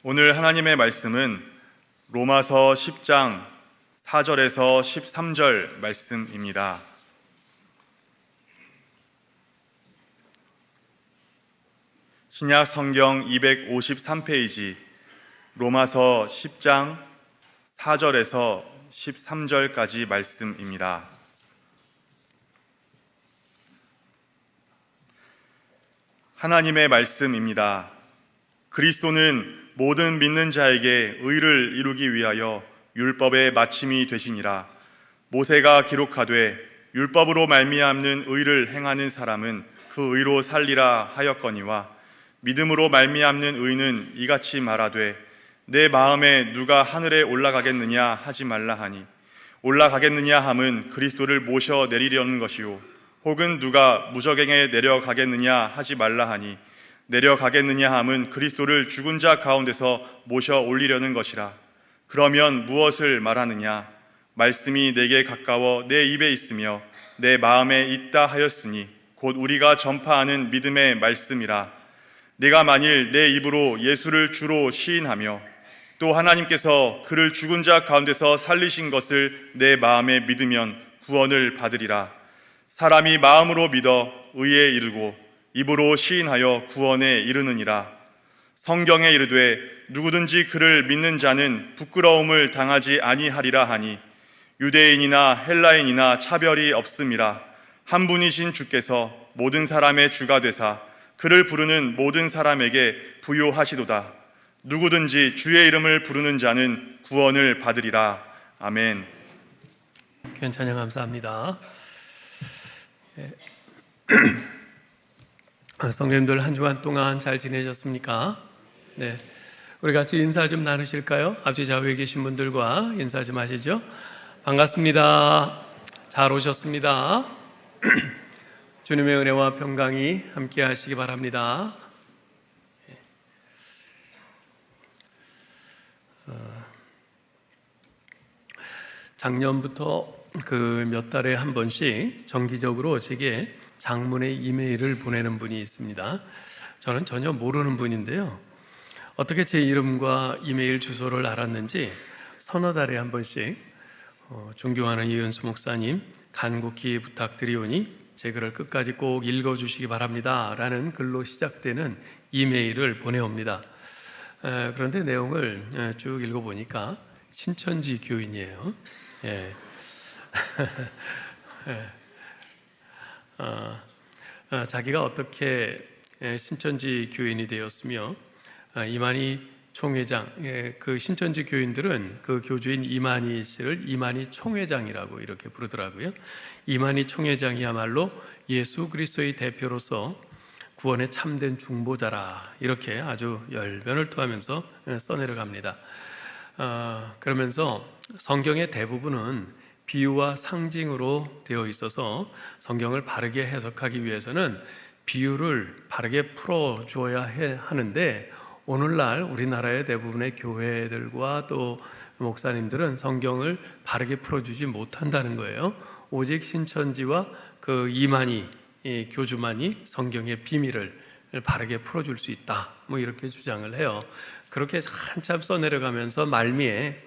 오늘 하나님의 말씀은 로마서 10장 4절에서 13절 말씀입니다. 신약 성경 253페이지 로마서 10장 4절에서 13절까지 말씀입니다. 하나님의 말씀입니다. 그리스도는 모든 믿는 자에게 의를 이루기 위하여 율법의 마침이 되시니라. 모세가 기록하되 율법으로 말미암는 의를 행하는 사람은 그 의로 살리라 하였거니와 믿음으로 말미암는 의는 이같이 말하되 내 마음에 누가 하늘에 올라가겠느냐 하지 말라 하니 올라가겠느냐 함은 그리스도를 모셔 내리려는 것이요 혹은 누가 무저갱에 내려가겠느냐 하지 말라 하니 내려가겠느냐 함은 그리스도를 죽은 자 가운데서 모셔 올리려는 것이라. 그러면 무엇을 말하느냐? 말씀이 내게 가까워 내 입에 있으며 내 마음에 있다 하였으니 곧 우리가 전파하는 믿음의 말씀이라. 내가 만일 내 입으로 예수를 주로 시인하며 또 하나님께서 그를 죽은 자 가운데서 살리신 것을 내 마음에 믿으면 구원을 받으리라. 사람이 마음으로 믿어 의에 이르고 입으로 시인하여 구원에 이르느니라. 성경에 이르되 누구든지 그를 믿는 자는 부끄러움을 당하지 아니하리라 하니 유대인이나 헬라인이나 차별이 없음이라. 한 분이신 주께서 모든 사람의 주가 되사 그를 부르는 모든 사람에게 부요하시도다. 누구든지 주의 이름을 부르는 자는 구원을 받으리라. 아멘. 귀한 찬양 감사합니다. 성도님들 한 주간 동안 잘 지내셨습니까? 네, 우리 같이 인사 좀 나누실까요? 앞뒤 좌우에 계신 분들과 인사 좀 하시죠. 반갑습니다. 잘 오셨습니다. 주님의 은혜와 평강이 함께 하시기 바랍니다. 작년부터 그 몇 달에 한 번씩 정기적으로 제게 장문의 이메일을 보내는 분이 있습니다. 저는 전혀 모르는 분인데요. 어떻게 제 이름과 이메일 주소를 알았는지 서너 달에 한 번씩 존경하는 이은수 목사님 간곡히 부탁드리오니 제 글을 끝까지 꼭 읽어주시기 바랍니다 라는 글로 시작되는 이메일을 보내옵니다. 그런데 내용을 쭉 읽어보니까 신천지 교인이에요. 예. 자기가 어떻게 신천지 교인이 되었으며 이만희 총회장, 그 신천지 교인들은 그 교주인 이만희 씨를 이만희 총회장이라고 이렇게 부르더라고요. 이만희 총회장이야말로 예수 그리스도의 대표로서 구원의 참된 중보자라 이렇게 아주 열변을 토하면서 써내려갑니다. 그러면서 성경의 대부분은 비유와 상징으로 되어 있어서 성경을 바르게 해석하기 위해서는 비유를 바르게 풀어줘야 하는데 오늘날 우리나라의 대부분의 교회들과 또 목사님들은 성경을 바르게 풀어주지 못한다는 거예요. 오직 신천지와 그 이만희 교주만이 성경의 비밀을 바르게 풀어줄 수 있다 뭐 이렇게 주장을 해요. 그렇게 한참 써내려가면서 말미에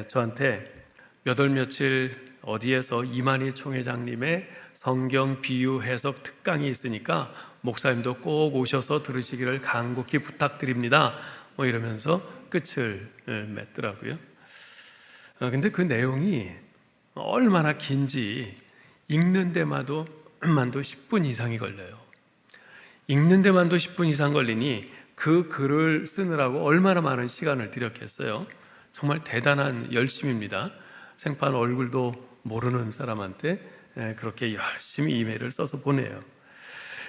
저한테 몇 월 며칠 어디에서 이만희 총회장님의 성경 비유 해석 특강이 있으니까 목사님도 꼭 오셔서 들으시기를 간곡히 부탁드립니다 뭐 이러면서 끝을 맺더라고요. 근데 그 내용이 얼마나 긴지 읽는 데만도 10분 이상이 걸려요. 읽는 데만도 10분 이상 걸리니 그 글을 쓰느라고 얼마나 많은 시간을 들였겠어요. 정말 대단한 열심입니다. 생판 얼굴도 모르는 사람한테 그렇게 열심히 이메일을 써서 보내요.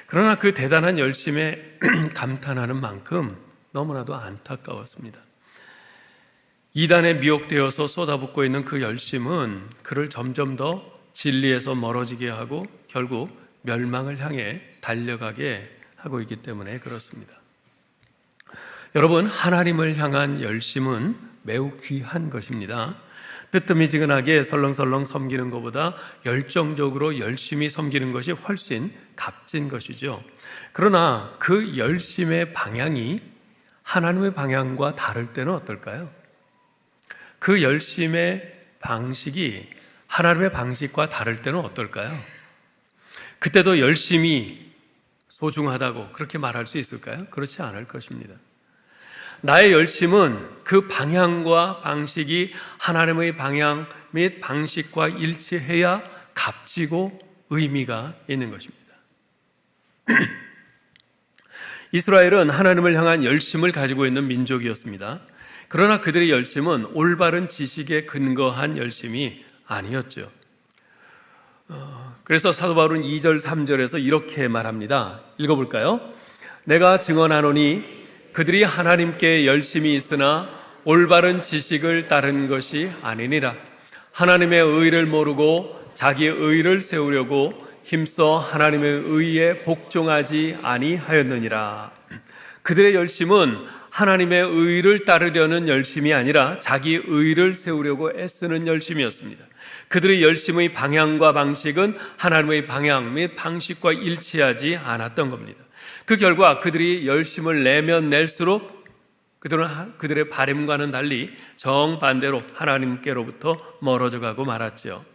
그러나 그 대단한 열심에 감탄하는 만큼 너무나도 안타까웠습니다. 이단에 미혹되어서 쏟아붓고 있는 그 열심은 그를 점점 더 진리에서 멀어지게 하고 결국 멸망을 향해 달려가게 하고 있기 때문에 그렇습니다. 여러분, 하나님을 향한 열심은 매우 귀한 것입니다. 뜨뜻미지근하게 설렁설렁 섬기는 것보다 열정적으로 열심히 섬기는 것이 훨씬 값진 것이죠. 그러나 그 열심의 방향이 하나님의 방향과 다를 때는 어떨까요? 그 열심의 방식이 하나님의 방식과 다를 때는 어떨까요? 그때도 열심이 소중하다고 그렇게 말할 수 있을까요? 그렇지 않을 것입니다. 나의 열심은 그 방향과 방식이 하나님의 방향 및 방식과 일치해야 값지고 의미가 있는 것입니다. 이스라엘은 하나님을 향한 열심을 가지고 있는 민족이었습니다. 그러나 그들의 열심은 올바른 지식에 근거한 열심이 아니었죠. 그래서 사도 바울은 2절 3절에서 이렇게 말합니다. 읽어볼까요? 내가 증언하노니 그들이 하나님께 열심히 있으나 올바른 지식을 따른 것이 아니니라. 하나님의 의를 모르고 자기의 의를 세우려고 힘써 하나님의 의에 복종하지 아니하였느니라. 그들의 열심은 하나님의 의를 따르려는 열심이 아니라 자기 의를 세우려고 애쓰는 열심이었습니다. 그들의 열심의 방향과 방식은 하나님의 방향 및 방식과 일치하지 않았던 겁니다. 그 결과 그들이 열심을 내면 낼수록 그들의 바램과는 달리 정반대로 하나님께로부터 멀어져 가고 말았죠.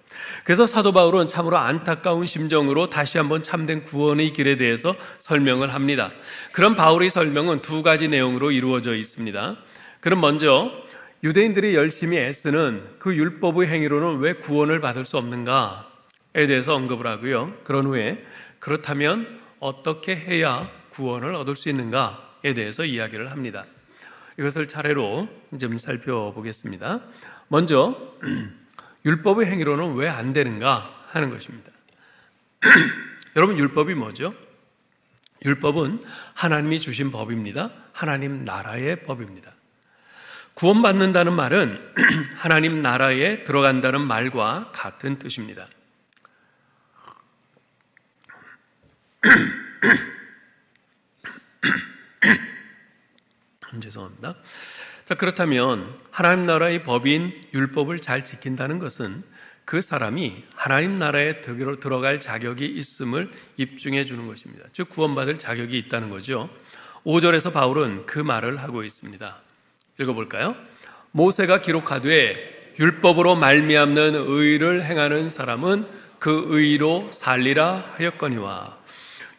그래서 사도 바울은 참으로 안타까운 심정으로 다시 한번 참된 구원의 길에 대해서 설명을 합니다. 그런 바울의 설명은 두 가지 내용으로 이루어져 있습니다. 그럼 먼저 유대인들이 열심히 애쓰는 그 율법의 행위로는 왜 구원을 받을 수 없는가에 대해서 언급을 하고요. 그런 후에 그렇다면 어떻게 해야 구원을 얻을 수 있는가에 대해서 이야기를 합니다. 이것을 차례로 좀 살펴보겠습니다. 먼저 율법의 행위로는 왜 안 되는가 하는 것입니다. 여러분, 율법이 뭐죠? 율법은 하나님이 주신 법입니다. 하나님 나라의 법입니다. 구원받는다는 말은 하나님 나라에 들어간다는 말과 같은 뜻입니다. 죄송합니다. 자, 그렇다면 하나님 나라의 법인 율법을 잘 지킨다는 것은 그 사람이 하나님 나라에 들어갈 자격이 있음을 입증해 주는 것입니다. 즉 구원받을 자격이 있다는 거죠. 5절에서 바울은 그 말을 하고 있습니다. 읽어볼까요? 모세가 기록하되 율법으로 말미암는 의를 행하는 사람은 그 의로 살리라 하였거니와.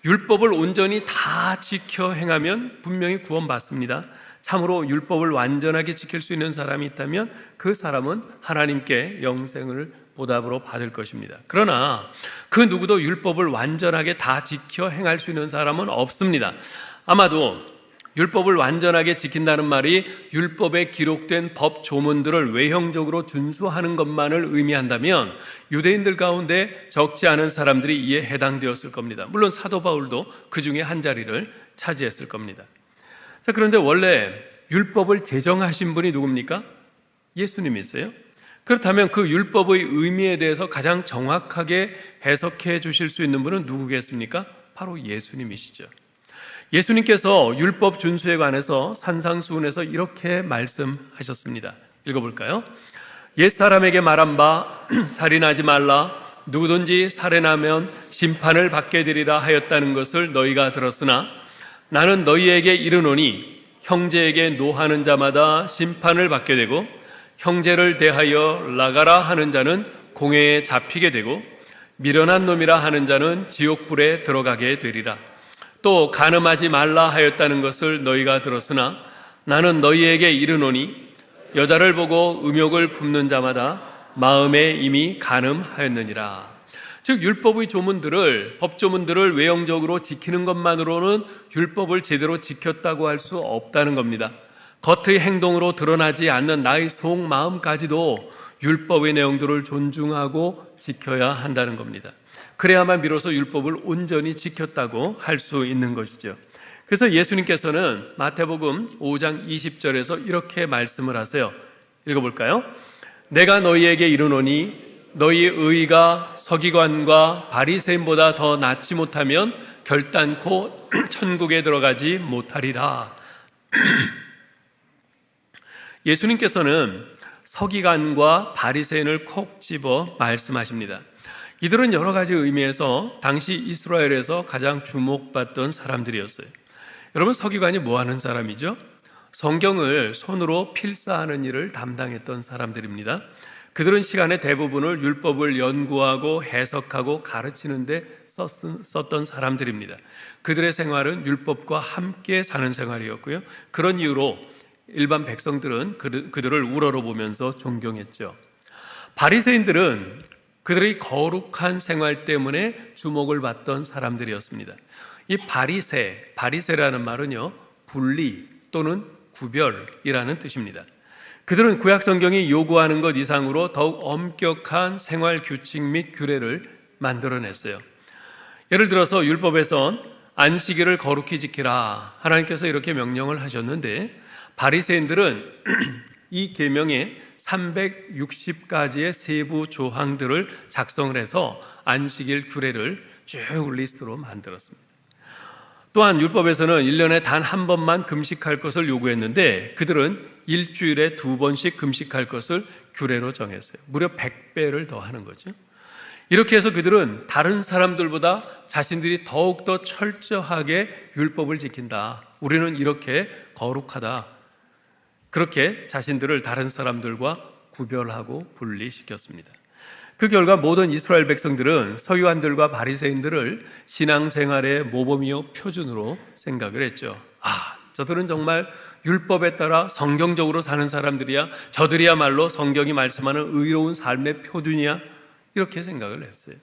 율법을 온전히 다 지켜 행하면 분명히 구원받습니다. 참으로 율법을 완전하게 지킬 수 있는 사람이 있다면 그 사람은 하나님께 영생을 보답으로 받을 것입니다. 그러나 그 누구도 율법을 완전하게 다 지켜 행할 수 있는 사람은 없습니다. 아마도 율법을 완전하게 지킨다는 말이 율법에 기록된 법 조문들을 외형적으로 준수하는 것만을 의미한다면 유대인들 가운데 적지 않은 사람들이 이에 해당되었을 겁니다. 물론 사도 바울도 그 중에 한 자리를 차지했을 겁니다. 자, 그런데 원래 율법을 제정하신 분이 누굽니까? 예수님이세요. 그렇다면 그 율법의 의미에 대해서 가장 정확하게 해석해 주실 수 있는 분은 누구겠습니까? 바로 예수님이시죠. 예수님께서 율법 준수에 관해서 산상수훈에서 이렇게 말씀하셨습니다. 읽어볼까요? 옛사람에게 말한 바 살인하지 말라, 누구든지 살인하면 심판을 받게 되리라 하였다는 것을 너희가 들었으나 나는 너희에게 이르노니 형제에게 노하는 자마다 심판을 받게 되고 형제를 대하여 나가라 하는 자는 공회에 잡히게 되고 미련한 놈이라 하는 자는 지옥불에 들어가게 되리라. 또 간음하지 말라 하였다는 것을 너희가 들었으나 나는 너희에게 이르노니 여자를 보고 음욕을 품는 자마다 마음에 이미 간음하였느니라. 즉 율법의 조문들을, 법조문들을 외형적으로 지키는 것만으로는 율법을 제대로 지켰다고 할 수 없다는 겁니다. 겉의 행동으로 드러나지 않는 나의 속마음까지도 율법의 내용들을 존중하고 지켜야 한다는 겁니다. 그래야만 비로소 율법을 온전히 지켰다고 할 수 있는 것이죠. 그래서 예수님께서는 마태복음 5장 20절에서 이렇게 말씀을 하세요. 읽어볼까요? 내가 너희에게 이르노니 너희 의가 서기관과 바리새인보다 더 낫지 못하면 결단코 천국에 들어가지 못하리라. 예수님께서는 서기관과 바리새인을 콕 집어 말씀하십니다. 이들은 여러 가지 의미에서 당시 이스라엘에서 가장 주목받던 사람들이었어요. 여러분, 서기관이 뭐 하는 사람이죠? 성경을 손으로 필사하는 일을 담당했던 사람들입니다. 그들은 시간의 대부분을 율법을 연구하고 해석하고 가르치는 데 썼던 사람들입니다. 그들의 생활은 율법과 함께 사는 생활이었고요. 그런 이유로 일반 백성들은 그들을 우러러보면서 존경했죠. 바리새인들은 그들의 거룩한 생활 때문에 주목을 받던 사람들이었습니다. 이 바리새라는 말은요, 분리 또는 구별이라는 뜻입니다. 그들은 구약 성경이 요구하는 것 이상으로 더욱 엄격한 생활 규칙 및 규례를 만들어냈어요. 예를 들어서 율법에선 안식일을 거룩히 지키라, 하나님께서 이렇게 명령을 하셨는데, 바리새인들은 이 계명에 360가지의 세부 조항들을 작성을 해서 안식일 규례를 쭉 리스트로 만들었습니다. 또한 율법에서는 1년에 단 한 번만 금식할 것을 요구했는데, 그들은 일주일에 2번씩 금식할 것을 규례로 정했어요. 무려 100배를 더 하는 거죠. 이렇게 해서 그들은 다른 사람들보다 자신들이 더욱더 철저하게 율법을 지킨다, 우리는 이렇게 거룩하다, 그렇게 자신들을 다른 사람들과 구별하고 분리시켰습니다. 그 결과 모든 이스라엘 백성들은 서기관들과 바리새인들을 신앙생활의 모범이요 표준으로 생각을 했죠. 저들은 정말 율법에 따라 성경적으로 사는 사람들이야, 저들이야말로 성경이 말씀하는 의로운 삶의 표준이야, 이렇게 생각을 했어요.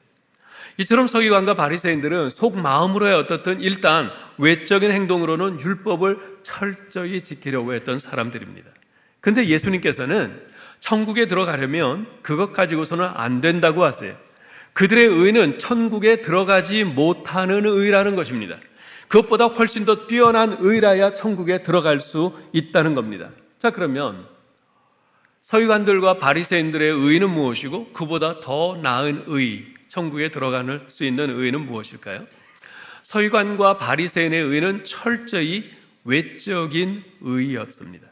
이처럼 서기관과 바리새인들은 속마음으로야 어떻든 일단 외적인 행동으로는 율법을 철저히 지키려고 했던 사람들입니다. 그런데 예수님께서는 천국에 들어가려면 그것 가지고서는 안 된다고 하세요. 그들의 의는 천국에 들어가지 못하는 의라는 것입니다. 그것보다 훨씬 더 뛰어난 의라야 천국에 들어갈 수 있다는 겁니다. 자, 그러면 서기관들과 바리새인들의 의는 무엇이고 그보다 더 나은 의, 천국에 들어갈 수 있는 의는 무엇일까요? 서기관과 바리새인의 의는 철저히 외적인 의였습니다.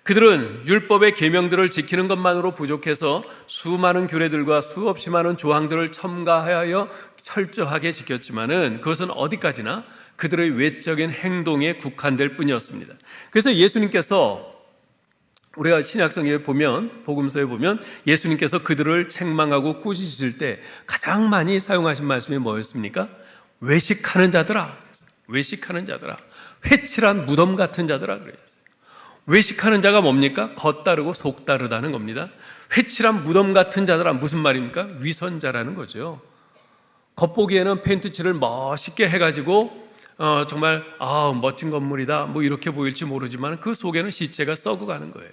그들은 율법의 계명들을 지키는 것만으로 부족해서 수많은 규례들과 수없이 많은 조항들을 첨가하여 철저하게 지켰지만은 그것은 어디까지나 그들의 외적인 행동에 국한될 뿐이었습니다. 그래서 예수님께서, 우리가 신약성경에 보면, 복음서에 보면 예수님께서 그들을 책망하고 꾸짖으실 때 가장 많이 사용하신 말씀이 뭐였습니까? 외식하는 자들아, 외식하는 자들아, 회칠한 무덤 같은 자들아 그랬어요. 외식하는 자가 뭡니까? 겉다르고 속다르다는 겁니다. 회칠한 무덤 같은 자들아, 무슨 말입니까? 위선자라는 거죠. 겉보기에는 팬트칠을 멋있게 해가지고 정말 멋진 건물이다 뭐 이렇게 보일지 모르지만 그 속에는 시체가 썩어가는 거예요.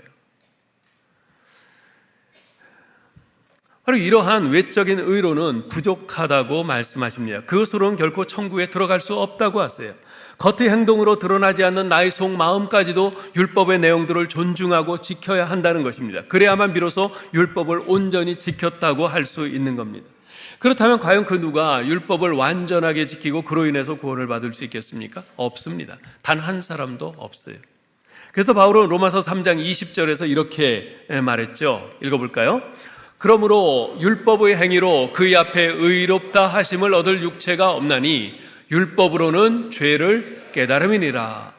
바로 이러한 외적인 의로는 부족하다고 말씀하십니다. 그것으로는 결코 천국에 들어갈 수 없다고 하세요. 겉의 행동으로 드러나지 않는 나의 속마음까지도 율법의 내용들을 존중하고 지켜야 한다는 것입니다. 그래야만 비로소 율법을 온전히 지켰다고 할 수 있는 겁니다. 그렇다면 과연 그 누가 율법을 완전하게 지키고 그로 인해서 구원을 받을 수 있겠습니까? 없습니다. 단 한 사람도 없어요. 그래서 바울은 로마서 3장 20절에서 이렇게 말했죠. 읽어볼까요? 그러므로 율법의 행위로 그의 앞에 의롭다 하심을 얻을 육체가 없나니 율법으로는 죄를 깨달음이니라.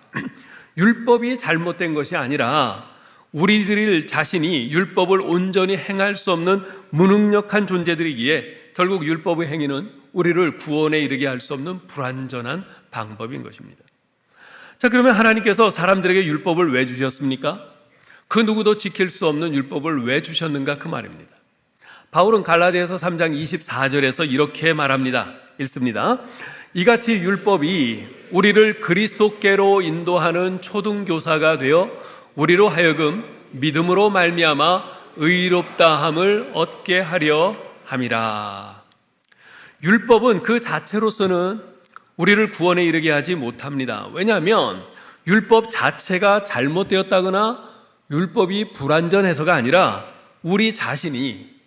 율법이 잘못된 것이 아니라 우리들 자신이 율법을 온전히 행할 수 없는 무능력한 존재들이기에 결국 율법의 행위는 우리를 구원에 이르게 할 수 없는 불완전한 방법인 것입니다. 자, 그러면 하나님께서 사람들에게 율법을 왜 주셨습니까? 그 누구도 지킬 수 없는 율법을 왜 주셨는가, 그 말입니다. 바울은 갈라디아서 3장 24절에서 이렇게 말합니다. 읽습니다. 이같이 율법이 우리를 그리스도께로 인도하는 초등교사가 되어 우리로 하여금 믿음으로 말미암아 의롭다함을 얻게 하려 함이라. 율법은 그 자체로서는 우리를 구원에 이르게 하지 못합니다. 왜냐하면 율법 자체가 잘못되었다거나 율법이 불완전해서가 아니라 우리 자신이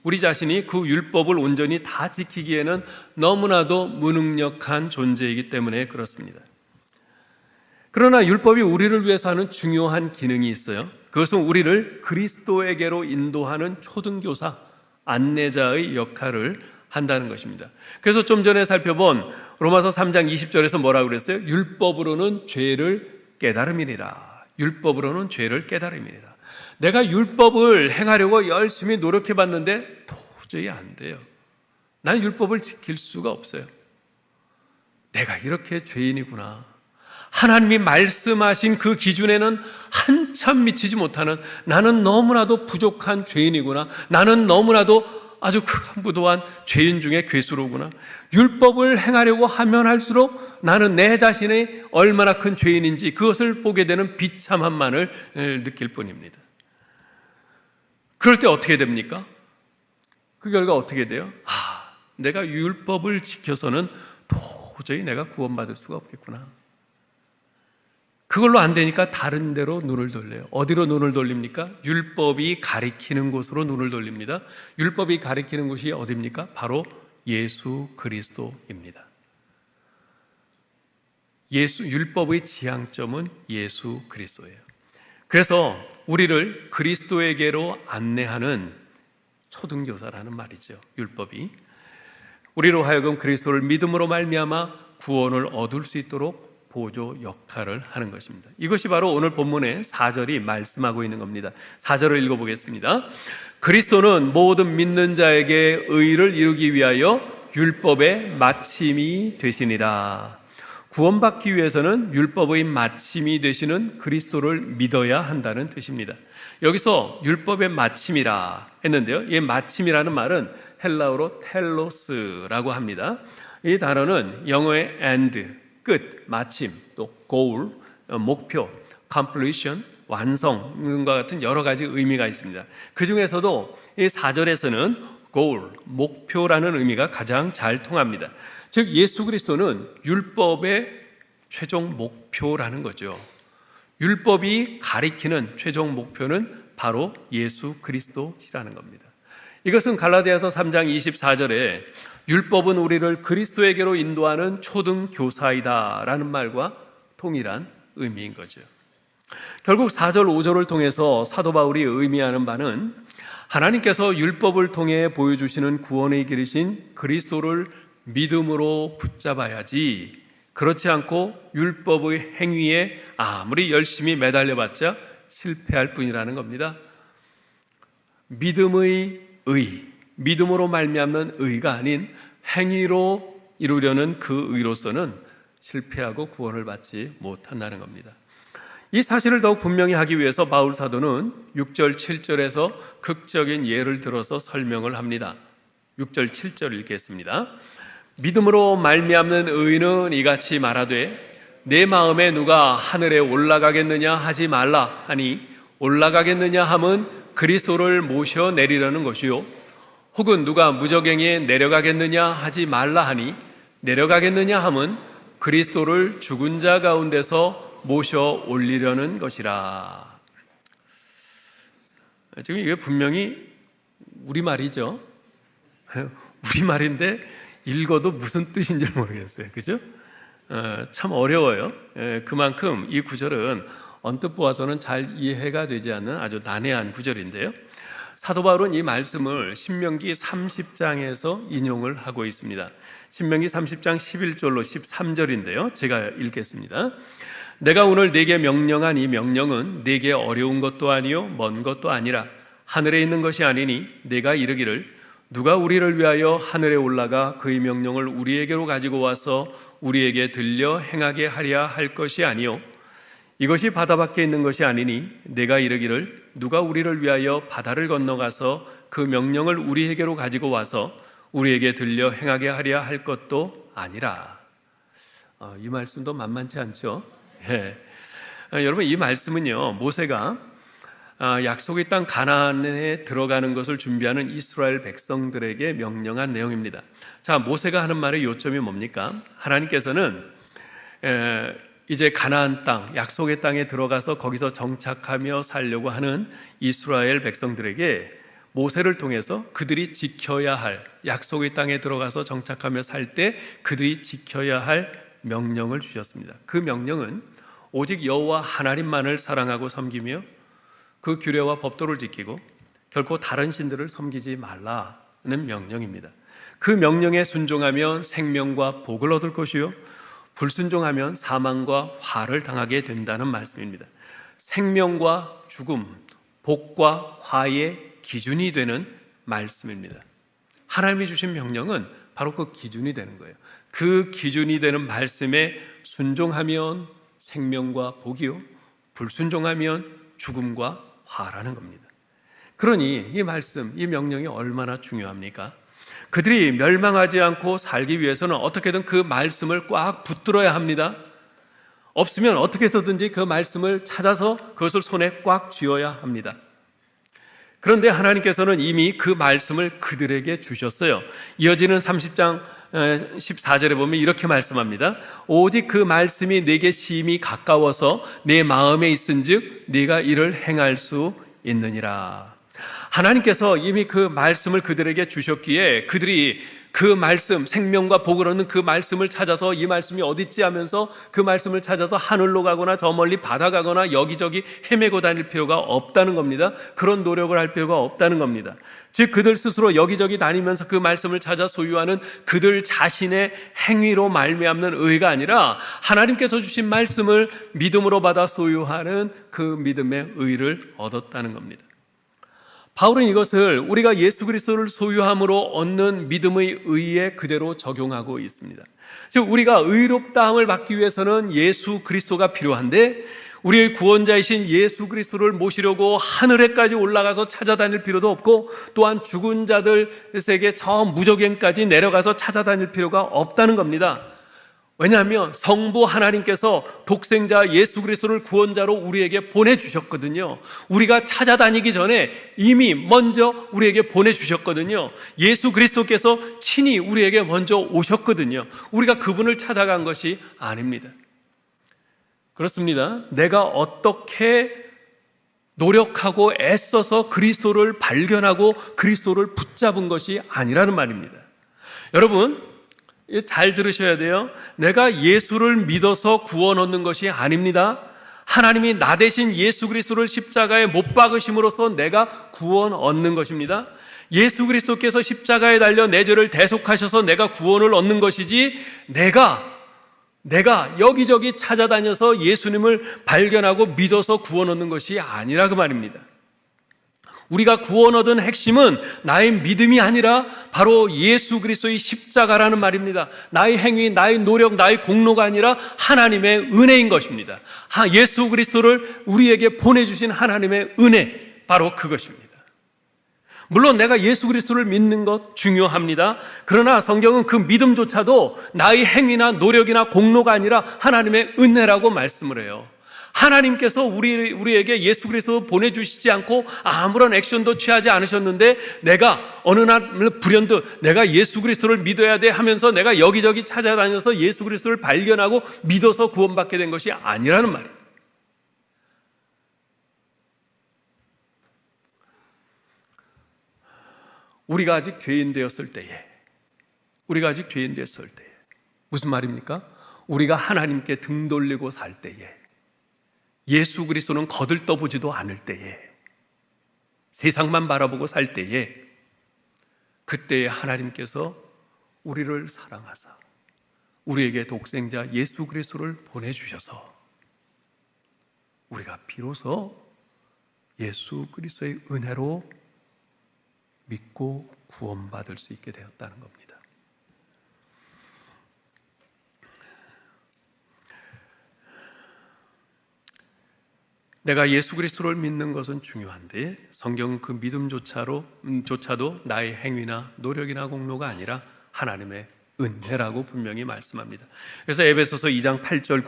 그 율법을 온전히 다 지키기에는 너무나도 무능력한 존재이기 때문에 그렇습니다. 그러나 율법이 우리를 위해서 하는 중요한 기능이 있어요. 그것은 우리를 그리스도에게로 인도하는 초등교사, 안내자의 역할을 한다는 것입니다. 그래서 좀 전에 살펴본 로마서 3장 20절에서 뭐라고 그랬어요? 율법으로는 죄를 깨달음이니라. 율법으로는 죄를 깨달음이니라. 내가 율법을 행하려고 열심히 노력해 봤는데 도저히 안 돼요. 난 율법을 지킬 수가 없어요. 내가 이렇게 죄인이구나. 하나님이 말씀하신 그 기준에는 한참 미치지 못하는, 나는 너무나도 부족한 죄인이구나. 나는 너무나도 아주 극한부도한 죄인 중에 괴수로구나. 율법을 행하려고 하면 할수록 나는 내 자신이 얼마나 큰 죄인인지 그것을 보게 되는 비참함만을 느낄 뿐입니다. 그럴 때 어떻게 됩니까? 그 결과 어떻게 돼요? 내가 율법을 지켜서는 도저히 내가 구원받을 수가 없겠구나. 그걸로 안 되니까 다른 데로 눈을 돌려요. 어디로 눈을 돌립니까? 율법이 가리키는 곳으로 눈을 돌립니다. 율법이 가리키는 곳이 어디입니까? 바로 예수 그리스도입니다. 율법의 지향점은 예수 그리스도예요. 그래서 우리를 그리스도에게로 안내하는 초등교사라는 말이죠. 율법이 우리로 하여금 그리스도를 믿음으로 말미암아 구원을 얻을 수 있도록 보조 역할을 하는 것입니다. 이것이 바로 오늘 본문의 4절이 말씀하고 있는 겁니다. 4절을 읽어보겠습니다. 그리스도는 모든 믿는 자에게 의를 이루기 위하여 율법의 마침이 되시니라. 구원받기 위해서는 율법의 마침이 되시는 그리스도를 믿어야 한다는 뜻입니다. 여기서 율법의 마침이라 했는데요, 이 마침이라는 말은 헬라어로 텔로스라고 합니다. 이 단어는 영어의 end, 끝, 마침, 또 goal, 목표, completion, 완성과 같은 여러 가지 의미가 있습니다. 그 중에서도 이 4절에서는 goal, 목표라는 의미가 가장 잘 통합니다. 즉 예수 그리스도는 율법의 최종 목표라는 거죠. 율법이 가리키는 최종 목표는 바로 예수 그리스도시라는 겁니다. 이것은 갈라디아서 3장 24절에 율법은 우리를 그리스도에게로 인도하는 초등교사이다 라는 말과 동일한 의미인 거죠. 결국 4절 5절을 통해서 사도 바울이 의미하는 바는 하나님께서 율법을 통해 보여주시는 구원의 길이신 그리스도를 믿음으로 붙잡아야지, 그렇지 않고 율법의 행위에 아무리 열심히 매달려봤자 실패할 뿐이라는 겁니다. 믿음의 의, 믿음으로 말미암는 의가 아닌 행위로 이루려는 그 의로서는 실패하고 구원을 받지 못한다는 겁니다. 이 사실을 더욱 분명히 하기 위해서 바울 사도는 6절 7절에서 극적인 예를 들어서 설명을 합니다. 6절 7절 읽겠습니다. 믿음으로 말미암는 의는 이같이 말하되 내 마음에 누가 하늘에 올라가겠느냐 하지 말라 하니, 올라가겠느냐 함은 그리스도를 모셔 내리려는 것이요, 혹은 누가 무저갱에 내려가겠느냐 하지 말라 하니, 내려가겠느냐 함은 그리스도를 죽은 자 가운데서 모셔 올리려는 것이라. 지금 이게 분명히 우리말이죠. 우리말인데 읽어도 무슨 뜻인지 모르겠어요. 그죠? 참 어려워요. 그만큼 이 구절은 언뜻 보아서는 잘 이해가 되지 않는 아주 난해한 구절인데요, 사도 바울은 이 말씀을 신명기 30장에서 인용을 하고 있습니다. 신명기 30장 11절로 13절인데요 제가 읽겠습니다. 내가 오늘 네게 명령한 이 명령은 네게 어려운 것도 아니요 먼 것도 아니라 하늘에 있는 것이 아니니, 네가 이르기를 누가 우리를 위하여 하늘에 올라가 그의 명령을 우리에게로 가지고 와서 우리에게 들려 행하게 하랴 할 것이 아니요, 이것이 바다 밖에 있는 것이 아니니, 내가 이르기를 누가 우리를 위하여 바다를 건너가서 그 명령을 우리에게로 가지고 와서 우리에게 들려 행하게 하랴 할 것도 아니라. 이 말씀도 만만치 않죠. 여러분, 이 말씀은요, 모세가 약속의 땅 가나안에 들어가는 것을 준비하는 이스라엘 백성들에게 명령한 내용입니다. 자, 모세가 하는 말의 요점이 뭡니까? 하나님께서는 이제 가나안 땅, 약속의 땅에 들어가서 거기서 정착하며 살려고 하는 이스라엘 백성들에게 모세를 통해서 그들이 지켜야 할, 약속의 땅에 들어가서 정착하며 살 때 그들이 지켜야 할 명령을 주셨습니다. 그 명령은 오직 여호와 하나님만을 사랑하고 섬기며 그 규례와 법도를 지키고 결코 다른 신들을 섬기지 말라는 명령입니다. 그 명령에 순종하면 생명과 복을 얻을 것이요, 불순종하면 사망과 화를 당하게 된다는 말씀입니다. 생명과 죽음, 복과 화의 기준이 되는 말씀입니다. 하나님이 주신 명령은 바로 그 기준이 되는 거예요. 그 기준이 되는 말씀에 순종하면 생명과 복이요, 불순종하면 죽음과 화라는 겁니다. 그러니 이 말씀, 이 명령이 얼마나 중요합니까? 그들이 멸망하지 않고 살기 위해서는 어떻게든 그 말씀을 꽉 붙들어야 합니다. 없으면 어떻게 해서든지 그 말씀을 찾아서 그것을 손에 꽉 쥐어야 합니다. 그런데 하나님께서는 이미 그 말씀을 그들에게 주셨어요. 이어지는 30장 14절에 보면 이렇게 말씀합니다. 오직 그 말씀이 내게 심히 가까워서 내 마음에 있은즉 네가 이를 행할 수 있느니라. 하나님께서 이미 그 말씀을 그들에게 주셨기에 그들이 그 말씀, 생명과 복을 얻는 그 말씀을 찾아서 이 말씀이 어디 있지 하면서 그 말씀을 찾아서 하늘로 가거나 저 멀리 바다 가거나 여기저기 헤매고 다닐 필요가 없다는 겁니다. 그런 노력을 할 필요가 없다는 겁니다. 즉 그들 스스로 여기저기 다니면서 그 말씀을 찾아 소유하는 그들 자신의 행위로 말미암는 의가 아니라 하나님께서 주신 말씀을 믿음으로 받아 소유하는 그 믿음의 의를 얻었다는 겁니다. 바울은 이것을 우리가 예수 그리스도를 소유함으로 얻는 믿음의 의에 그대로 적용하고 있습니다. 즉 우리가 의롭다함을 받기 위해서는 예수 그리스도가 필요한데 우리의 구원자이신 예수 그리스도를 모시려고 하늘에까지 올라가서 찾아다닐 필요도 없고 또한 죽은 자들에게 저 무저갱까지 내려가서 찾아다닐 필요가 없다는 겁니다. 왜냐하면 성부 하나님께서 독생자 예수 그리스도를 구원자로 우리에게 보내주셨거든요. 우리가 찾아다니기 전에 이미 먼저 우리에게 보내주셨거든요. 예수 그리스도께서 친히 우리에게 먼저 오셨거든요. 우리가 그분을 찾아간 것이 아닙니다. 그렇습니다. 내가 어떻게 노력하고 애써서 그리스도를 발견하고 그리스도를 붙잡은 것이 아니라는 말입니다. 여러분 잘 들으셔야 돼요. 내가 예수를 믿어서 구원 얻는 것이 아닙니다. 하나님이 나 대신 예수 그리스도를 십자가에 못 박으심으로써 내가 구원 얻는 것입니다. 예수 그리스도께서 십자가에 달려 내 죄를 대속하셔서 내가 구원을 얻는 것이지 내가 여기저기 찾아다녀서 예수님을 발견하고 믿어서 구원 얻는 것이 아니라 그 말입니다. 우리가 구원 얻은 핵심은 나의 믿음이 아니라 바로 예수 그리스도의 십자가라는 말입니다. 나의 행위, 나의 노력, 나의 공로가 아니라 하나님의 은혜인 것입니다. 예수 그리스도를 우리에게 보내주신 하나님의 은혜, 바로 그것입니다. 물론 내가 예수 그리스도를 믿는 것 중요합니다. 그러나 성경은 그 믿음조차도 나의 행위나 노력이나 공로가 아니라 하나님의 은혜라고 말씀을 해요. 하나님께서 우리에게 예수 그리스도 보내주시지 않고 아무런 액션도 취하지 않으셨는데 내가 어느 날 불현듯 내가 예수 그리스도를 믿어야 돼 하면서 내가 여기저기 찾아다녀서 예수 그리스도를 발견하고 믿어서 구원받게 된 것이 아니라는 말이에요. 우리가 아직 죄인 되었을 때에 무슨 말입니까? 우리가 하나님께 등 돌리고 살 때에 예수 그리스도는 거들떠보지도 않을 때에 세상만 바라보고 살 때에 그때에 하나님께서 우리를 사랑하사 우리에게 독생자 예수 그리스도를 보내주셔서 우리가 비로소 예수 그리스도의 은혜로 믿고 구원받을 수 있게 되었다는 겁니다. 내가 예수 그리스도를 믿는 것은 중요한데 성경은 그 믿음조차도 나의 행위나 노력이나 공로가 아니라 하나님의 은혜라고 분명히 말씀합니다. 그래서 에베소서 2장 8절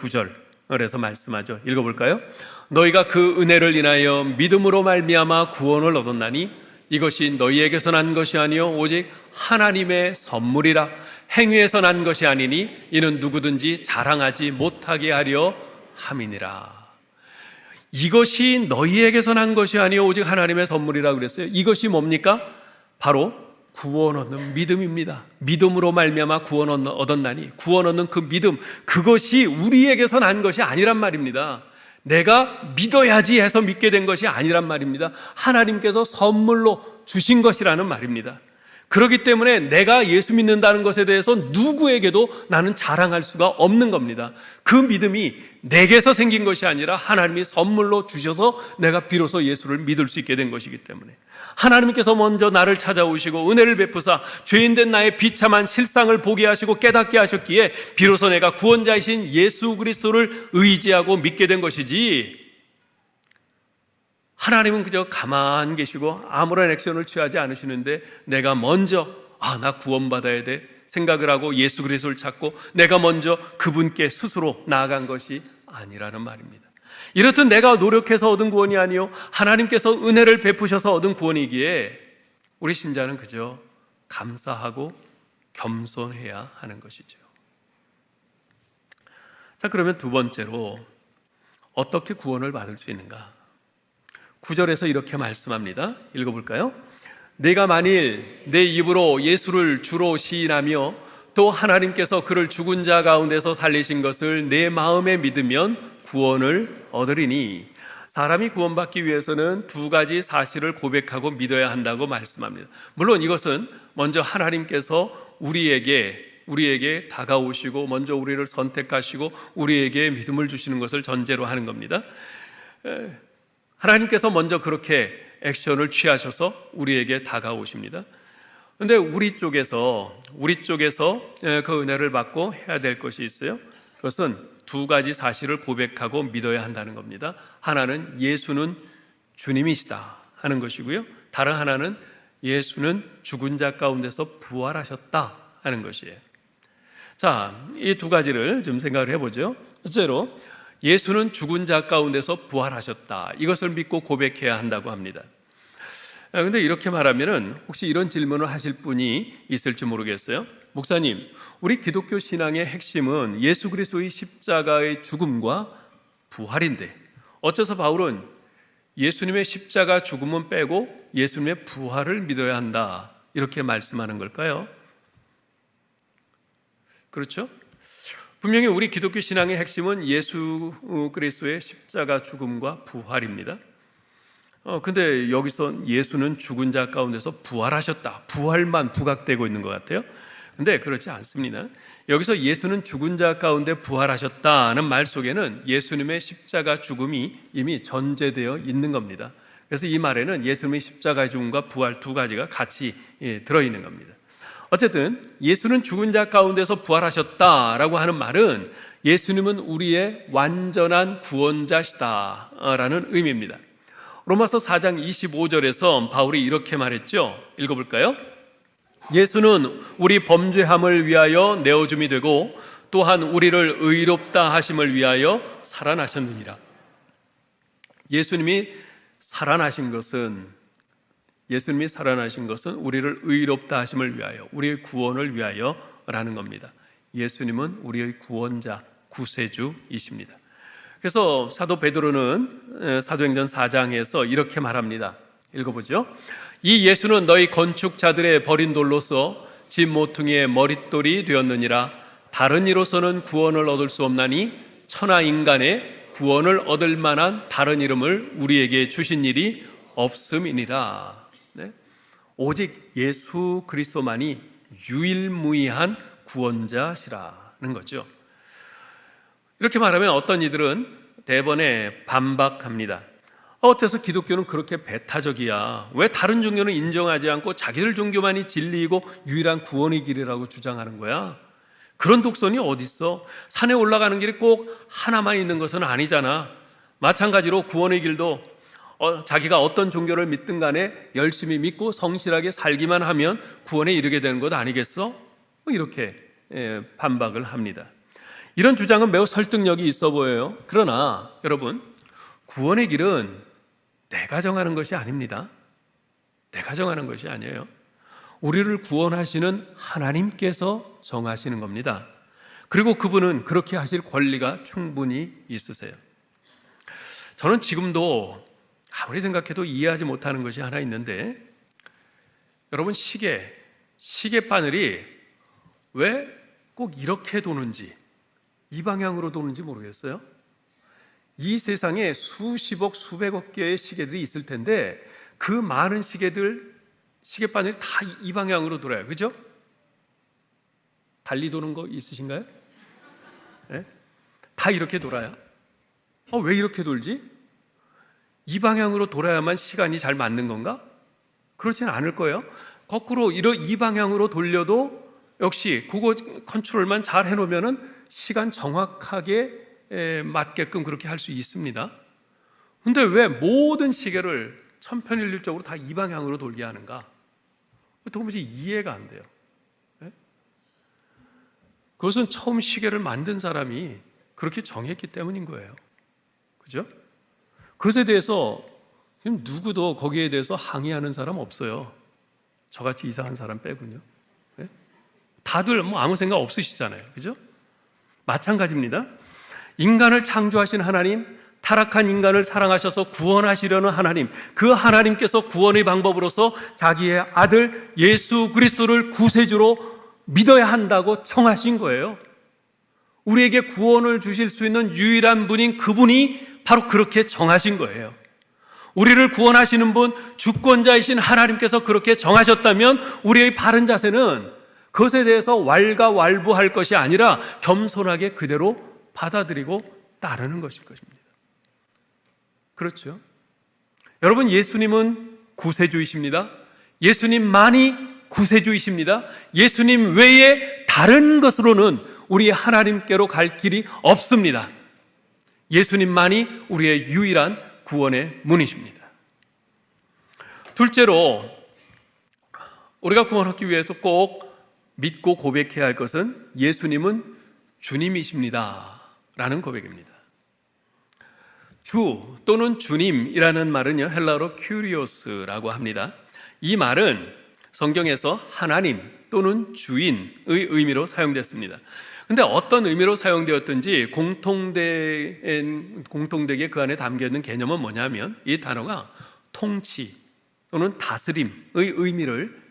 9절에서 말씀하죠. 읽어볼까요? 너희가 그 은혜를 인하여 믿음으로 말미암아 구원을 얻었나니 이것이 너희에게서 난 것이 아니요 오직 하나님의 선물이라. 행위에서 난 것이 아니니 이는 누구든지 자랑하지 못하게 하려 함이니라. 이것이 너희에게서 난 것이 아니요 오직 하나님의 선물이라고 그랬어요. 이것이 뭡니까? 바로 구원 얻는 믿음입니다. 믿음으로 말미암아 구원 얻었나니 구원 얻는 그 믿음, 그것이 우리에게서 난 것이 아니란 말입니다. 내가 믿어야지 해서 믿게 된 것이 아니란 말입니다. 하나님께서 선물로 주신 것이라는 말입니다. 그렇기 때문에 내가 예수 믿는다는 것에 대해서 누구에게도 나는 자랑할 수가 없는 겁니다. 그 믿음이 내게서 생긴 것이 아니라 하나님이 선물로 주셔서 내가 비로소 예수를 믿을 수 있게 된 것이기 때문에, 하나님께서 먼저 나를 찾아오시고 은혜를 베푸사 죄인된 나의 비참한 실상을 보게 하시고 깨닫게 하셨기에 비로소 내가 구원자이신 예수 그리스도를 의지하고 믿게 된 것이지, 하나님은 그저 가만 계시고 아무런 액션을 취하지 않으시는데 내가 먼저 나 구원받아야 돼 생각을 하고 예수 그리스도를 찾고 내가 먼저 그분께 스스로 나아간 것이 아니라는 말입니다. 이렇듯 내가 노력해서 얻은 구원이 아니요 하나님께서 은혜를 베푸셔서 얻은 구원이기에 우리 신자는 그저 감사하고 겸손해야 하는 것이죠. 자, 그러면 두 번째로 어떻게 구원을 받을 수 있는가? 9절에서 이렇게 말씀합니다. 읽어볼까요? 내가 만일 내 입으로 예수를 주로 시인하며 또 하나님께서 그를 죽은 자 가운데서 살리신 것을 내 마음에 믿으면 구원을 얻으리니, 사람이 구원받기 위해서는 두 가지 사실을 고백하고 믿어야 한다고 말씀합니다. 물론 이것은 먼저 하나님께서 우리에게 다가오시고 먼저 우리를 선택하시고 우리에게 믿음을 주시는 것을 전제로 하는 겁니다. 하나님께서 먼저 그렇게 액션을 취하셔서 우리에게 다가오십니다. 그런데 우리 쪽에서 그 은혜를 받고 해야 될 것이 있어요. 그것은 두 가지 사실을 고백하고 믿어야 한다는 겁니다. 하나는 예수는 주님이시다 하는 것이고요, 다른 하나는 예수는 죽은 자 가운데서 부활하셨다 하는 것이에요. 자, 이 두 가지를 좀 생각을 해보죠. 첫째로 예수는 죽은 자 가운데서 부활하셨다, 이것을 믿고 고백해야 한다고 합니다. 그런데 이렇게 말하면은 혹시 이런 질문을 하실 분이 있을지 모르겠어요. 목사님, 우리 기독교 신앙의 핵심은 예수 그리스도의 십자가의 죽음과 부활인데 어째서 바울은 예수님의 십자가 죽음은 빼고 예수님의 부활을 믿어야 한다 이렇게 말씀하는 걸까요? 그렇죠? 분명히 우리 기독교 신앙의 핵심은 예수 그리스도의 십자가 죽음과 부활입니다. 근데 여기서 예수는 죽은 자 가운데서 부활하셨다, 부활만 부각되고 있는 것 같아요. 근데 그렇지 않습니다. 여기서 예수는 죽은 자 가운데 부활하셨다는 말 속에는 예수님의 십자가 죽음이 이미 전제되어 있는 겁니다. 그래서 이 말에는 예수님의 십자가 죽음과 부활 두 가지가 같이 들어있는 겁니다. 어쨌든 예수는 죽은 자 가운데서 부활하셨다라고 하는 말은 예수님은 우리의 완전한 구원자시다라는 의미입니다. 로마서 4장 25절에서 바울이 이렇게 말했죠. 읽어볼까요? 예수는 우리 범죄함을 위하여 내어줌이 되고 또한 우리를 의롭다 하심을 위하여 살아나셨느니라. 예수님이 살아나신 것은 우리를 의롭다 하심을 위하여, 우리의 구원을 위하여라는 겁니다. 예수님은 우리의 구원자, 구세주이십니다. 그래서 사도 베드로는 사도행전 4장에서 이렇게 말합니다. 읽어보죠. 이 예수는 너희 건축자들의 버린 돌로서 집 모퉁이의 머릿돌이 되었느니라. 다른 이로서는 구원을 얻을 수 없나니 천하 인간의 구원을 얻을 만한 다른 이름을 우리에게 주신 일이 없음이니라. 네? 오직 예수 그리스도만이 유일무이한 구원자시라는 거죠. 이렇게 말하면 어떤 이들은 대번에 반박합니다. 어째서 기독교는 그렇게 배타적이야? 왜 다른 종교는 인정하지 않고 자기들 종교만이 진리이고 유일한 구원의 길이라고 주장하는 거야? 그런 독선이 어딨어? 산에 올라가는 길이 꼭 하나만 있는 것은 아니잖아. 마찬가지로 구원의 길도 자기가 어떤 종교를 믿든 간에 열심히 믿고 성실하게 살기만 하면 구원에 이르게 되는 것 아니겠어? 이렇게 반박을 합니다. 이런 주장은 매우 설득력이 있어 보여요. 그러나 여러분, 구원의 길은 내가 정하는 것이 아닙니다. 내가 정하는 것이 아니에요. 우리를 구원하시는 하나님께서 정하시는 겁니다. 그리고 그분은 그렇게 하실 권리가 충분히 있으세요. 저는 지금도 아무리 생각해도 이해하지 못하는 것이 하나 있는데, 여러분, 시계바늘이 왜 꼭 이렇게 도는지, 이 방향으로 도는지 모르겠어요. 이 세상에 수십억, 수백억 개의 시계들이 있을 텐데 그 많은 시계들 시계바늘이 다 이 방향으로 돌아요. 그죠? 달리 도는 거 있으신가요? 네? 다 이렇게 돌아요. 왜 이렇게 돌지? 이 방향으로 돌아야만 시간이 잘 맞는 건가? 그렇지는 않을 거예요. 거꾸로 이 방향으로 돌려도 역시 그거 컨트롤만 잘 해놓으면 시간 정확하게 맞게끔 그렇게 할 수 있습니다. 근데 왜 모든 시계를 천편일률적으로 다 이 방향으로 돌게 하는가? 도무지 이해가 안 돼요. 네? 그것은 처음 시계를 만든 사람이 그렇게 정했기 때문인 거예요. 그죠? 그것에 대해서 누구도 거기에 대해서 항의하는 사람 없어요. 저같이 이상한 사람 빼군요. 네? 다들 아무 생각 없으시잖아요. 그죠? 마찬가지입니다. 인간을 창조하신 하나님, 타락한 인간을 사랑하셔서 구원하시려는 하나님, 그 하나님께서 구원의 방법으로서 자기의 아들 예수 그리스도를 구세주로 믿어야 한다고 청하신 거예요. 우리에게 구원을 주실 수 있는 유일한 분인 그분이 바로 그렇게 정하신 거예요. 우리를 구원하시는 분, 주권자이신 하나님께서 그렇게 정하셨다면 우리의 바른 자세는 그것에 대해서 왈가왈부할 것이 아니라 겸손하게 그대로 받아들이고 따르는 것일 것입니다. 그렇죠? 여러분, 예수님은 구세주이십니다. 예수님만이 구세주이십니다. 예수님 외에 다른 것으로는 우리 하나님께로 갈 길이 없습니다. 예수님만이 우리의 유일한 구원의 문이십니다. 둘째로, 우리가 구원받기 위해서 꼭 믿고 고백해야 할 것은 예수님은 주님이십니다 라는 고백입니다. 주 또는 주님이라는 말은요, 헬라어로 큐리오스라고 합니다. 이 말은 성경에서 하나님 또는 주인의 의미로 사용됐습니다. 근데 어떤 의미로 사용되었든지 공통되게 그 안에 담겨있는 개념은 뭐냐면 이 단어가 통치 또는 다스림의 의미를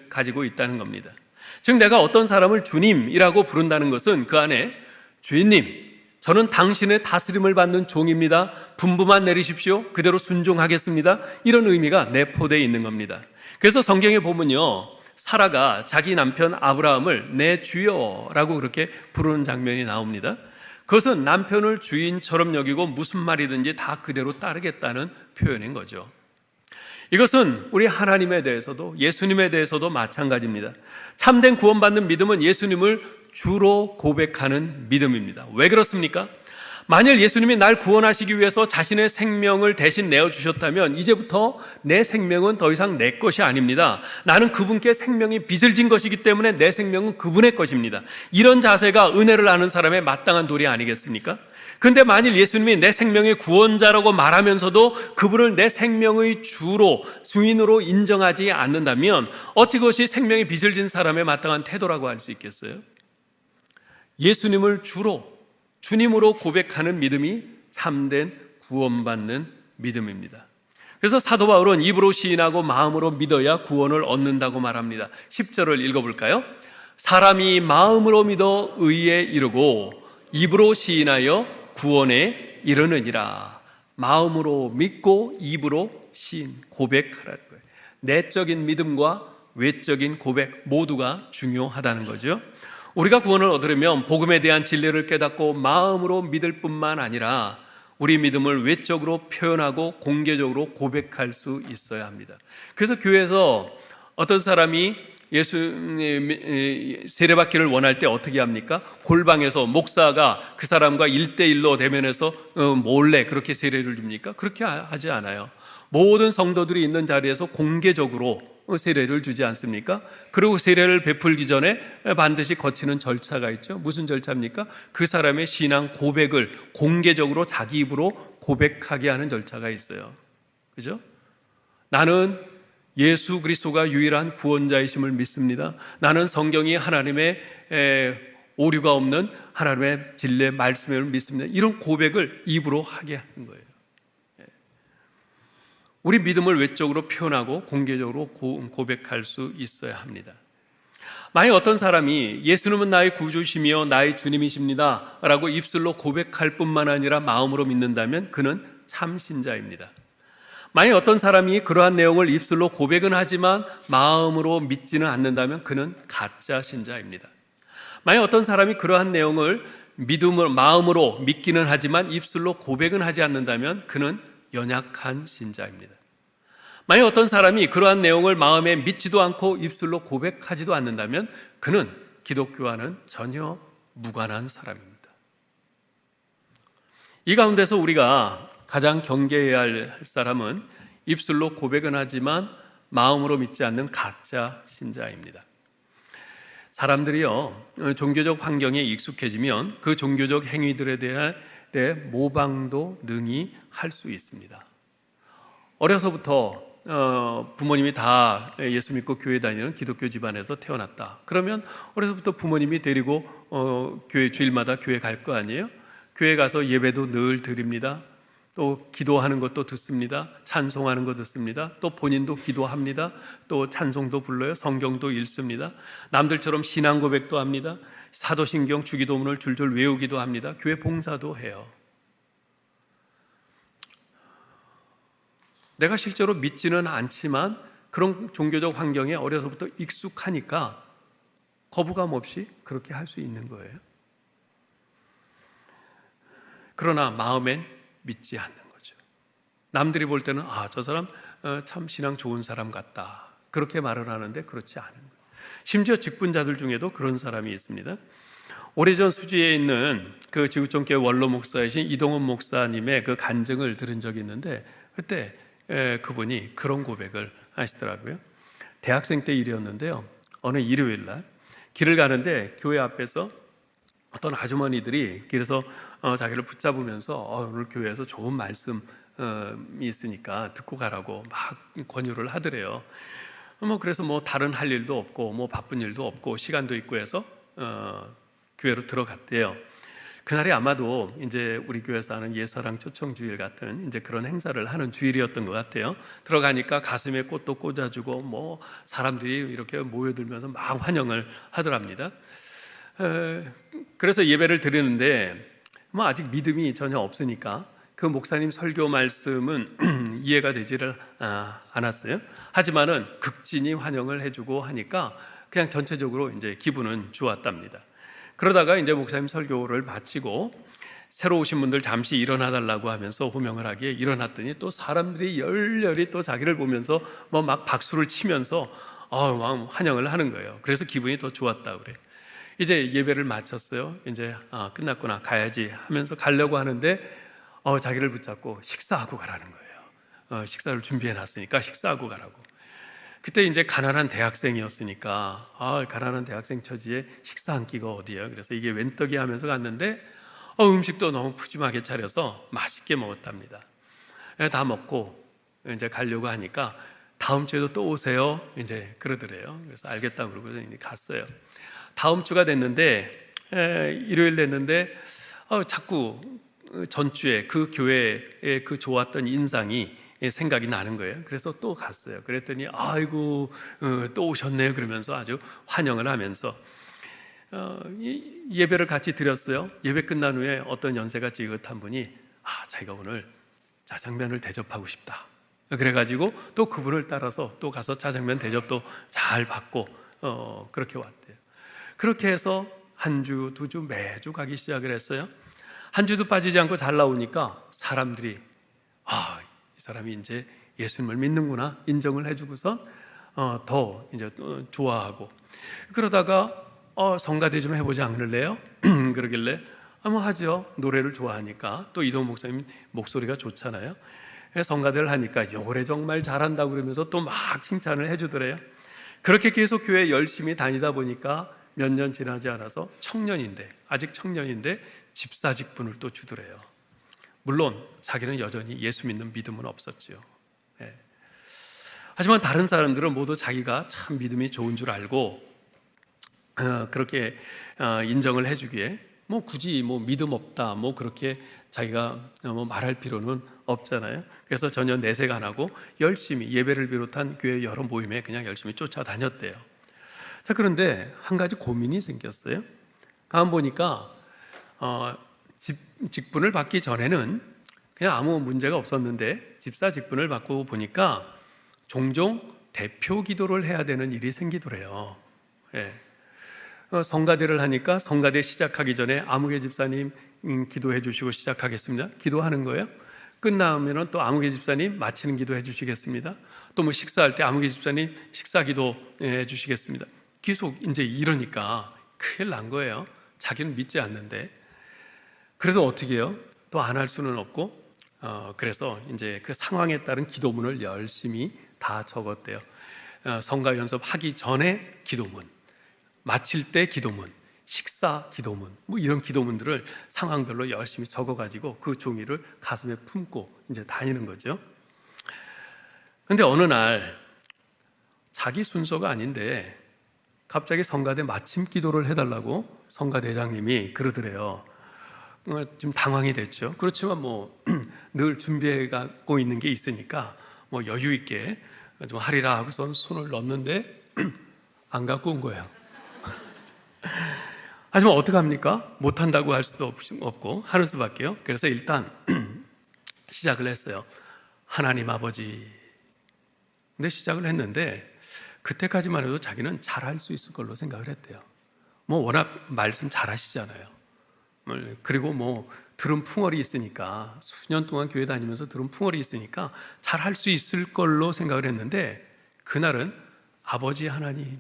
가지고 있다는 겁니다. 즉 내가 어떤 사람을 주님이라고 부른다는 것은 그 안에 주인님, 저는 당신의 다스림을 받는 종입니다. 분부만 내리십시오. 그대로 순종하겠습니다. 이런 의미가 내포되어 있는 겁니다. 그래서 성경에 보면요, 사라가 자기 남편 아브라함을 내 주여라고 그렇게 부르는 장면이 나옵니다. 그것은 남편을 주인처럼 여기고 무슨 말이든지 다 그대로 따르겠다는 표현인 거죠. 이것은 우리 하나님에 대해서도 예수님에 대해서도 마찬가지입니다. 참된 구원받는 믿음은 예수님을 주로 고백하는 믿음입니다. 왜 그렇습니까? 만일 예수님이 날 구원하시기 위해서 자신의 생명을 대신 내어주셨다면 이제부터 내 생명은 더 이상 내 것이 아닙니다. 나는 그분께 생명이 빚을 진 것이기 때문에 내 생명은 그분의 것입니다. 이런 자세가 은혜를 아는 사람의 마땅한 도리 아니겠습니까? 그런데 만일 예수님이 내 생명의 구원자라고 말하면서도 그분을 내 생명의 주인으로 인정하지 않는다면 어떻게 그것이 생명의 빚을 진 사람의 마땅한 태도라고 할 수 있겠어요? 예수님을 주님으로 고백하는 믿음이 참된 구원받는 믿음입니다. 그래서 사도 바울은 입으로 시인하고 마음으로 믿어야 구원을 얻는다고 말합니다. 10절을 읽어볼까요? 사람이 마음으로 믿어 의에 이르고 입으로 시인하여 구원에 이르느니라. 마음으로 믿고 입으로 시인, 고백하라는 거예요. 내적인 믿음과 외적인 고백 모두가 중요하다는 거죠. 우리가 구원을 얻으려면 복음에 대한 진리를 깨닫고 마음으로 믿을 뿐만 아니라 우리 믿음을 외적으로 표현하고 공개적으로 고백할 수 있어야 합니다. 그래서 교회에서 어떤 사람이 예수님 세례받기를 원할 때 어떻게 합니까? 골방에서 목사가 그 사람과 1대1로 대면해서 몰래 그렇게 세례를 줍니까? 그렇게 하지 않아요. 모든 성도들이 있는 자리에서 공개적으로 세례를 주지 않습니까? 그리고 세례를 베풀기 전에 반드시 거치는 절차가 있죠. 무슨 절차입니까? 그 사람의 신앙 고백을 공개적으로 자기 입으로 고백하게 하는 절차가 있어요. 그죠? 나는 예수 그리스도가 유일한 구원자이심을 믿습니다. 나는 성경이 하나님의 오류가 없는 하나님의 진리의 말씀을 믿습니다. 이런 고백을 입으로 하게 하는 거예요. 우리 믿음을 외적으로 표현하고 공개적으로 고백할 수 있어야 합니다. 만약 어떤 사람이 예수님은 나의 구주시며 나의 주님이십니다 라고 입술로 고백할 뿐만 아니라 마음으로 믿는다면 그는 참신자입니다. 만약 어떤 사람이 그러한 내용을 입술로 고백은 하지만 마음으로 믿지는 않는다면 그는 가짜 신자입니다. 만약 어떤 사람이 그러한 내용을 마음으로 믿기는 하지만 입술로 고백은 하지 않는다면 그는 연약한 신자입니다. 만약 어떤 사람이 그러한 내용을 마음에 믿지도 않고 입술로 고백하지도 않는다면 그는 기독교와는 전혀 무관한 사람입니다. 이 가운데서 우리가 가장 경계해야 할 사람은 입술로 고백은 하지만 마음으로 믿지 않는 가짜 신자입니다. 사람들이요, 종교적 환경에 익숙해지면 그 종교적 행위들에 대해 모방도 능히 할 수 있습니다. 어려서부터 부모님이 다 예수 믿고 교회 다니는 기독교 집안에서 태어났다. 그러면 어려서부터 부모님이 데리고 교회 주일마다 교회 갈 거 아니에요? 교회 가서 예배도 늘 드립니다. 또 기도하는 것도 듣습니다. 찬송하는 거 듣습니다. 또 본인도 기도합니다. 또 찬송도 불러요. 성경도 읽습니다. 남들처럼 신앙 고백도 합니다. 사도신경, 주기도문을 줄줄 외우기도 합니다. 교회 봉사도 해요. 내가 실제로 믿지는 않지만 그런 종교적 환경에 어려서부터 익숙하니까 거부감 없이 그렇게 할 수 있는 거예요. 그러나 마음엔 믿지 않는 거죠. 남들이 볼 때는 저 사람 참 신앙 좋은 사람 같다, 그렇게 말을 하는데 그렇지 않은 거예요. 심지어 직분자들 중에도 그런 사람이 있습니다. 오래전 수지에 있는 그 지구촌교회 원로 목사이신 이동훈 목사님의 그 간증을 들은 적이 있는데 그때 그분이 그런 고백을 하시더라고요. 대학생 때 일이었는데요. 어느 일요일 날 길을 가는데 교회 앞에서 어떤 아주머니들이 길에서 자기를 붙잡으면서 오늘 교회에서 좋은 말씀이 있으니까 듣고 가라고 막 권유를 하더래요. 그래서 다른 할 일도 없고 바쁜 일도 없고 시간도 있고 해서 교회로 들어갔대요. 그날이 아마도 이제 우리 교회에서 하는 예수사랑 초청주일 같은 이제 그런 행사를 하는 주일이었던 것 같아요. 들어가니까 가슴에 꽃도 꽂아주고 사람들이 이렇게 모여들면서 막 환영을 하더랍니다. 그래서 예배를 드리는데 아직 믿음이 전혀 없으니까 그 목사님 설교 말씀은 이해가 되지를 않았어요. 하지만은 극진히 환영을 해주고 하니까 그냥 전체적으로 이제 기분은 좋았답니다. 그러다가 이제 목사님 설교를 마치고 새로 오신 분들 잠시 일어나 달라고 하면서 호명을 하기에 일어났더니 또 사람들이 열렬히 또 자기를 보면서 막 박수를 치면서 막 환영을 하는 거예요. 그래서 기분이 더 좋았다 그래. 이제 예배를 마쳤어요. 이제 끝났구나, 가야지 하면서 가려고 하는데 자기를 붙잡고 식사하고 가라는 거예요. 식사를 준비해 놨으니까 식사하고 가라고. 그때 이제 가난한 대학생이었으니까 가난한 대학생 처지에 식사 한 끼가 어디예요. 그래서 이게 웬 떡이 하면서 갔는데 음식도 너무 푸짐하게 차려서 맛있게 먹었답니다. 다 먹고 이제 가려고 하니까 다음 주에도 또 오세요 이제 그러더래요. 그래서 알겠다 그러고 이제 갔어요. 다음 주가 됐는데 일요일 됐는데 자꾸 전주에 그 교회에 그 좋았던 인상이 생각이 나는 거예요. 그래서 또 갔어요. 그랬더니 아이고 또 오셨네요 그러면서 아주 환영을 하면서 예배를 같이 드렸어요. 예배 끝난 후에 어떤 연세가 지긋한 분이 자기가 오늘 짜장면을 대접하고 싶다 그래가지고 또 그분을 따라서 또 가서 짜장면 대접도 잘 받고 그렇게 왔대요. 그렇게 해서 한 주, 두 주 매주 가기 시작을 했어요. 한 주도 빠지지 않고 잘 나오니까 사람들이 이 사람이 이제 예수님을 믿는구나 인정을 해주고선 더 이제 좋아하고 그러다가 성가대 좀 해보지 않을래요? 그러길래 하죠. 노래를 좋아하니까 또 이동 목사님 목소리가 좋잖아요. 성가대를 하니까 이제 올해 정말 잘한다고 그러면서 또 막 칭찬을 해주더래요. 그렇게 계속 교회 열심히 다니다 보니까 몇 년 지나지 않아서 아직 청년인데 집사 직분을 또 주더래요. 물론 자기는 여전히 예수 믿는 믿음은 없었죠. 하지만 다른 사람들은 모두 자기가 참 믿음이 좋은 줄 알고 그렇게 인정을 해주기에 굳이 믿음 없다 그렇게 자기가 말할 필요는 없잖아요. 그래서 전혀 내색 안 하고 열심히 예배를 비롯한 교회 여러 모임에 그냥 열심히 쫓아다녔대요. 자, 그런데 한 가지 고민이 생겼어요. 가만 보니까 직분을 받기 전에는 그냥 아무 문제가 없었는데 집사 직분을 받고 보니까 종종 대표 기도를 해야 되는 일이 생기더래요. 예. 성가대를 하니까 성가대 시작하기 전에 아무개 집사님 기도해 주시고 시작하겠습니다. 기도하는 거예요. 끝나면은 또 아무개 집사님 마치는 기도해 주시겠습니다. 또 뭐 식사할 때 아무개 집사님 식사 기도해 주시겠습니다. 계속 이제 이러니까 큰일 난 거예요. 자기는 믿지 않는데. 그래서 어떻게 해요? 또 안 할 수는 없고, 그래서 이제 그 상황에 따른 기도문을 열심히 다 적었대요. 성가 연습 하기 전에 기도문, 마칠 때 기도문, 식사 기도문, 뭐 이런 기도문들을 상황별로 열심히 적어가지고 그 종이를 가슴에 품고 이제 다니는 거죠. 근데 어느 날 자기 순서가 아닌데 갑자기 성가대 마침 기도를 해달라고 성가대장님이 그러더래요. 좀 당황이 됐죠. 그렇지만 뭐 늘 준비해 갖고 있는 게 있으니까 뭐 여유 있게 좀 하리라 하고선 손을 넣었는데 안 갖고 온 거예요. 하지만 어떡합니까? 못한다고 할 수도 없고 하는 수밖에요. 그래서 일단 시작을 했어요. 하나님 아버지. 근데 시작을 했는데 그때까지만 해도 자기는 잘할 수 있을 걸로 생각을 했대요. 뭐 워낙 말씀 잘하시잖아요. 그리고 뭐 들은 풍월이 있으니까 수년 동안 교회 다니면서 들은 풍월이 있으니까 잘할 수 있을 걸로 생각을 했는데 그날은 아버지 하나님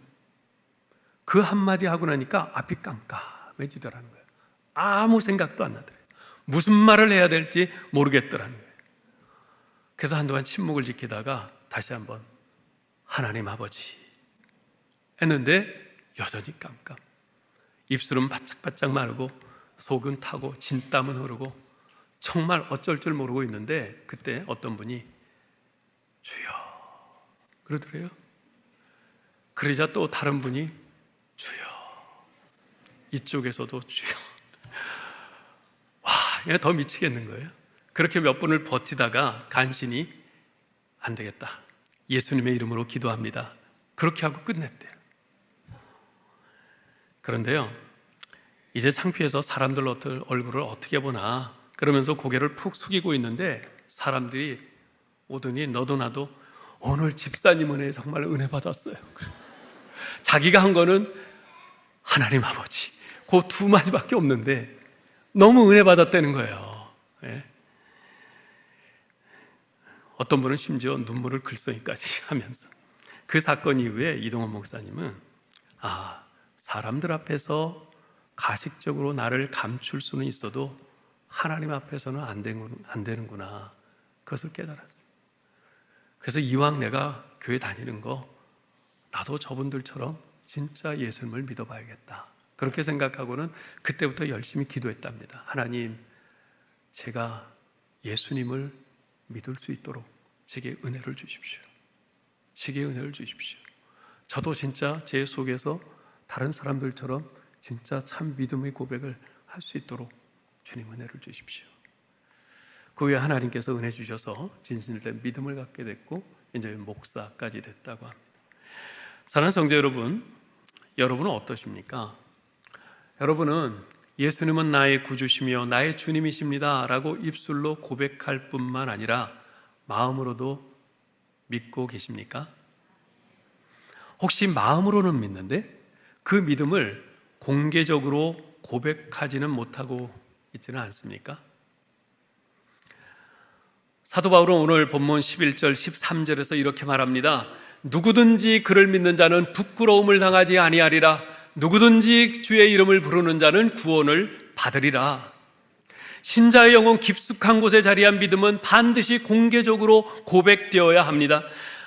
그 한마디 하고 나니까 앞이 깜깜해지더라는 거예요. 아무 생각도 안 나더래요. 무슨 말을 해야 될지 모르겠더라는 거예요. 그래서 한동안 침묵을 지키다가 다시 한번 하나님 아버지 했는데 여전히 깜깜. 입술은 바짝바짝 마르고 속은 타고 진땀은 흐르고 정말 어쩔 줄 모르고 있는데 그때 어떤 분이 주여 그러더래요. 그러자 또 다른 분이 주여, 이쪽에서도 주여. 와, 얘 더 미치겠는 거예요. 그렇게 몇 분을 버티다가 간신히 안 되겠다, 예수님의 이름으로 기도합니다. 그렇게 하고 끝냈대요. 그런데요, 이제 창피해서 사람들 얼굴을 어떻게 보나 그러면서 고개를 푹 숙이고 있는데 사람들이 오더니 너도 나도 오늘 집사님 은혜 정말 은혜 받았어요. 자기가 한 거는 하나님 아버지 그 두 마디밖에 없는데 너무 은혜 받았다는 거예요. 예. 어떤 분은 심지어 눈물을 글썽이까지 하면서 그 사건 이후에 이동원 목사님은 사람들 앞에서 가식적으로 나를 감출 수는 있어도 하나님 앞에서는 안 되는구나, 그것을 깨달았어요. 그래서 이왕 내가 교회 다니는 거 나도 저분들처럼 진짜 예수님을 믿어봐야겠다, 그렇게 생각하고는 그때부터 열심히 기도했답니다. 하나님, 제가 예수님을 믿을 수 있도록 제게 은혜를 주십시오. 제게 은혜를 주십시오. 저도 진짜 제 속에서 다른 사람들처럼 진짜 참 믿음의 고백을 할 수 있도록 주님 은혜를 주십시오. 그 후에 하나님께서 은혜 주셔서 진실된 믿음을 갖게 됐고 이제 목사까지 됐다고 합니다. 사랑하는 성도 여러분, 여러분은 어떠십니까? 여러분은 예수님은 나의 구주시며 나의 주님이십니다 라고 입술로 고백할 뿐만 아니라 마음으로도 믿고 계십니까? 혹시 마음으로는 믿는데 그 믿음을 공개적으로 고백하지는 못하고 있지는 않습니까? 사도 바울은 오늘 본문 11절 13절에서 이렇게 말합니다. 누구든지 그를 믿는 자는 부끄러움을 당하지 아니하리라. 누구든지 주의 이름을 부르는 자는 구원을 받으리라. 신자의 영혼 깊숙한 곳에 자리한 믿음은 반드시 공개적으로 고백되어야 합니다.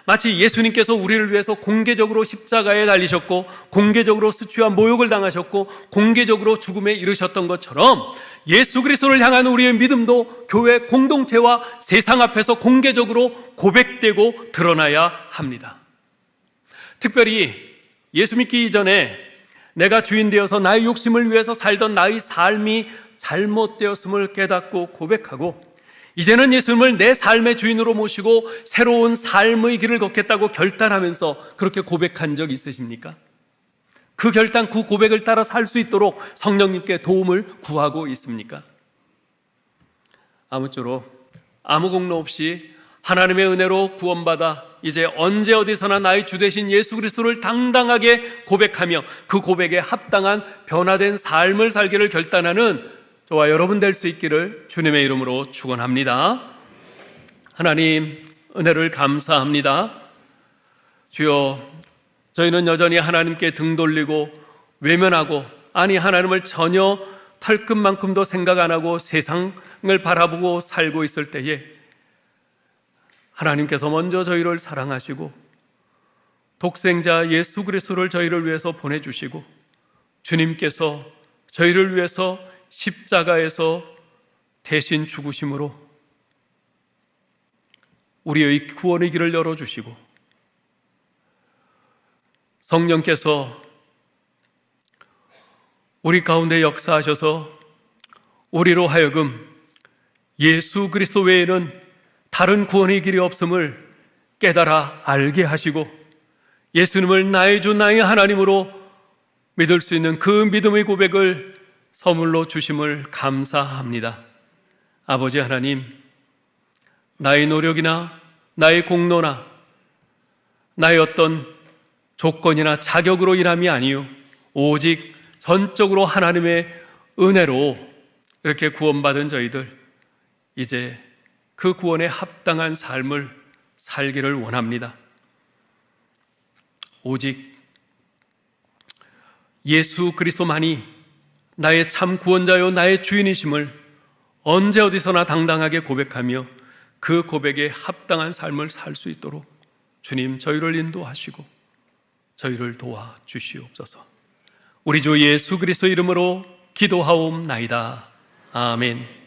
마치 예수님께서 우리를 위해서 공개적으로 십자가에 달리셨고 공개적으로 수치와 모욕을 당하셨고 공개적으로 죽음에 이르셨던 것처럼 예수 그리스도를 향한 우리의 믿음도 교회 공동체와 세상 앞에서 공개적으로 고백되고 드러나야 합니다. 특별히 예수 믿기 이전에 내가 주인 되어서 나의 욕심을 위해서 살던 나의 삶이 잘못되었음을 깨닫고 고백하고 이제는 예수님을 내 삶의 주인으로 모시고 새로운 삶의 길을 걷겠다고 결단하면서 그렇게 고백한 적 있으십니까? 그 결단, 그 고백을 따라 살 수 있도록 성령님께 도움을 구하고 있습니까? 아무쪼록 아무 공로 없이 하나님의 은혜로 구원받아 이제 언제 어디서나 나의 주 되신 예수 그리스도를 당당하게 고백하며 그 고백에 합당한 변화된 삶을 살기를 결단하는 저와 여러분 될 수 있기를 주님의 이름으로 축원합니다. 하나님 은혜를 감사합니다. 주여, 저희는 여전히 하나님께 등 돌리고 외면하고, 아니 하나님을 전혀 털끝만큼도 생각 안 하고 세상을 바라보고 살고 있을 때에 하나님께서 먼저 저희를 사랑하시고 독생자 예수 그리스도를 저희를 위해서 보내주시고, 주님께서 저희를 위해서 십자가에서 대신 죽으심으로 우리의 구원의 길을 열어주시고, 성령께서 우리 가운데 역사하셔서 우리로 하여금 예수 그리스도 외에는 다른 구원의 길이 없음을 깨달아 알게 하시고, 예수님을 나의 주 나의 하나님으로 믿을 수 있는 그 믿음의 고백을 선물로 주심을 감사합니다. 아버지 하나님, 나의 노력이나 나의 공로나 나의 어떤 조건이나 자격으로 인함이 아니요 오직 전적으로 하나님의 은혜로 이렇게 구원받은 저희들, 이제 그 구원에 합당한 삶을 살기를 원합니다. 오직 예수 그리스도만이 나의 참 구원자요 나의 주인이심을 언제 어디서나 당당하게 고백하며 그 고백에 합당한 삶을 살 수 있도록 주님 저희를 인도하시고 저희를 도와주시옵소서. 우리 주 예수 그리스도 이름으로 기도하옵나이다. 아멘.